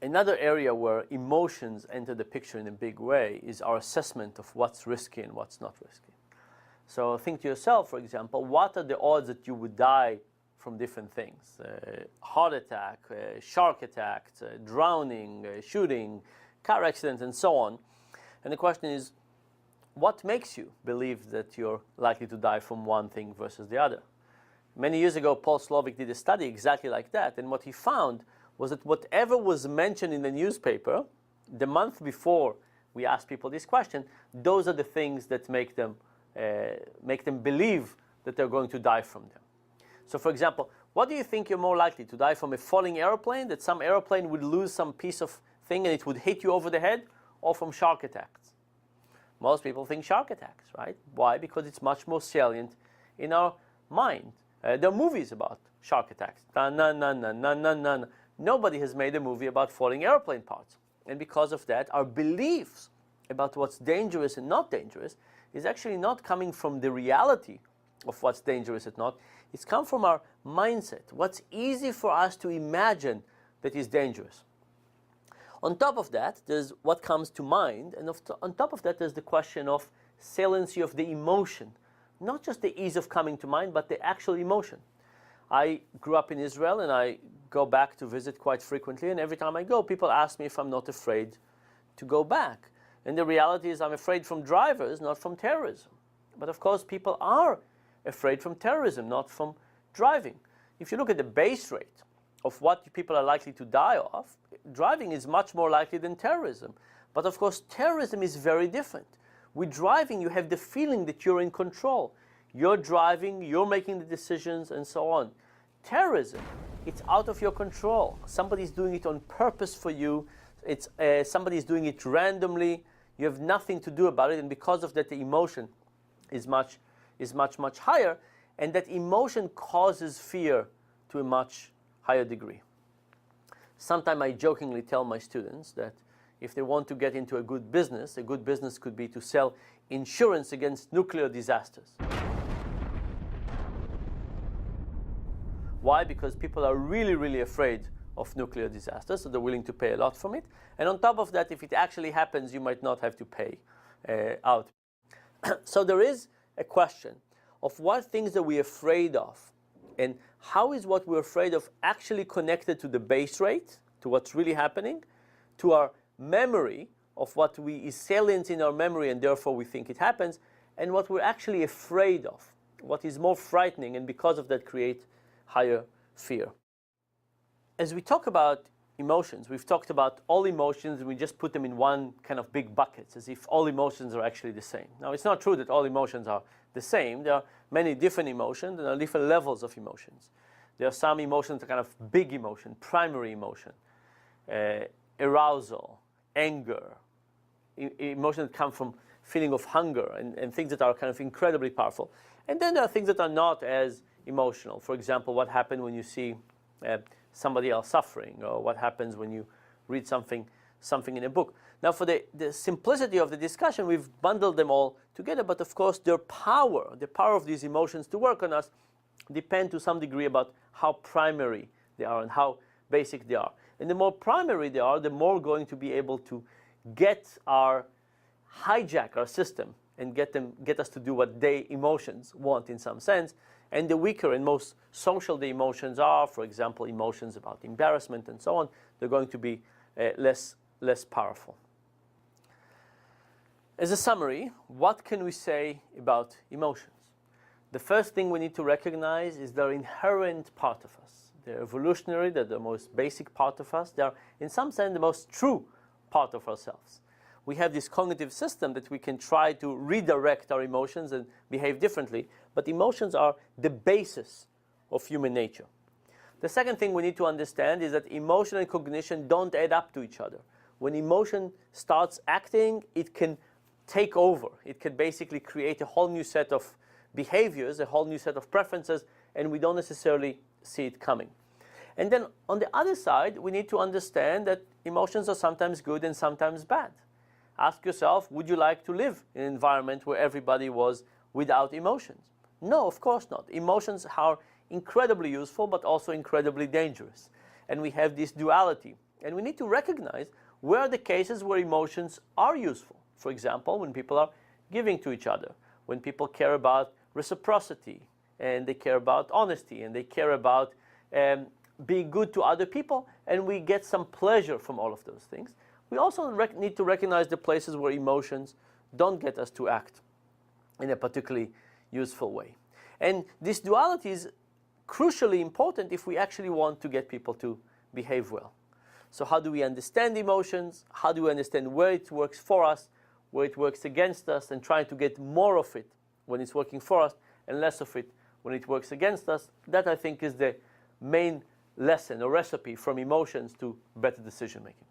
Another area where emotions enter the picture in a big way is our assessment of what's risky and what's not risky. So think to yourself, for example, what are the odds that you would die from different things? Heart attack, shark attack, drowning, shooting, car accident, and so on. And the question is, what makes you believe that you're likely to die from one thing versus the other? Many years ago, Paul Slovic did a study exactly like that, and what he found was that whatever was mentioned in the newspaper the month before we asked people this question, those are the things that make them believe that they're going to die from them. So for example, what do you think you're more likely to die from? A falling airplane, that some airplane would lose some piece of thing and it would hit you over the head, or from shark attacks? Most people think shark attacks, right? Why? Because it's much more salient in our mind. There are movies about shark attacks. Nobody has made a movie about falling airplane parts. And because of that, our beliefs about what's dangerous and not dangerous is actually not coming from the reality of what's dangerous and not. It's come from our mindset. What's easy for us to imagine that is dangerous. On top of that, there's what comes to mind. And on top of that, there's the question of saliency of the emotion. Not just the ease of coming to mind, but the actual emotion. I grew up in Israel, and I go back to visit quite frequently. And every time I go, people ask me if I'm not afraid to go back. And the reality is I'm afraid from drivers, not from terrorism. But of course, people are afraid from terrorism, not from driving. If you look at the base rate of what people are likely to die of, driving is much more likely than terrorism. But of course, terrorism is very different. With driving, you have the feeling that you're in control. You're driving, you're making the decisions, and so on. Terrorism, it's out of your control. Somebody's doing it on purpose for you. Somebody's doing it randomly. You have nothing to do about it, and because of that, the emotion is much higher, and that emotion causes fear to a much higher degree. Sometimes I jokingly tell my students that if they want to get into a good business could be to sell insurance against nuclear disasters. Why? Because people are really, really afraid of nuclear disasters, so they're willing to pay a lot from it. And on top of that, if it actually happens, you might not have to pay out. So there is a question of what things are we afraid of, and how is what we're afraid of actually connected to the base rate, to what's really happening, to our memory of what is salient in our memory, and therefore we think it happens, and what we're actually afraid of, what is more frightening, and because of that create higher fear. As we talk about emotions, we've talked about all emotions and we just put them in one kind of big bucket, as if all emotions are actually the same. Now, it's not true that all emotions are the same. There are many different emotions, and there are different levels of emotions. There are some emotions that are kind of big emotion, primary emotion, arousal, anger, emotions that come from feeling of hunger, and things that are kind of incredibly powerful. And then there are things that are not as emotional. For example, what happens when you see somebody else suffering, or what happens when you read something in a book. Now, for the simplicity of the discussion, we've bundled them all together, but of course the power of these emotions to work on us depend to some degree about how primary they are and how basic they are. And the more primary they are, the more going to be able to hijack our system and get us to do what emotions want in some sense. And the weaker and most social the emotions are, for example, emotions about embarrassment and so on, they're going to be less powerful. As a summary, what can we say about emotions? The first thing we need to recognize is they're inherent part of us. They're evolutionary, they're the most basic part of us. They're, in some sense, the most true part of ourselves. We have this cognitive system that we can try to redirect our emotions and behave differently, but emotions are the basis of human nature. The second thing we need to understand is that emotion and cognition don't add up to each other. When emotion starts acting, it can take over. It can basically create a whole new set of behaviors, a whole new set of preferences, and we don't necessarily see it coming. And then on the other side, we need to understand that emotions are sometimes good and sometimes bad. Ask yourself, would you like to live in an environment where everybody was without emotions? No, of course not. Emotions are incredibly useful, but also incredibly dangerous. And we have this duality And we need to recognize where are the cases where emotions are useful. For example, when people are giving to each other, when people care about reciprocity, and they care about honesty, and they care about being good to other people, and we get some pleasure from all of those things. We also need to recognize the places where emotions don't get us to act in a particularly useful way. And this duality is crucially important if we actually want to get people to behave well. So how do we understand emotions? How do we understand where it works for us, where it works against us, and trying to get more of it when it's working for us and less of it when it works against us? That, I think, is the main lesson or recipe from emotions to better decision making.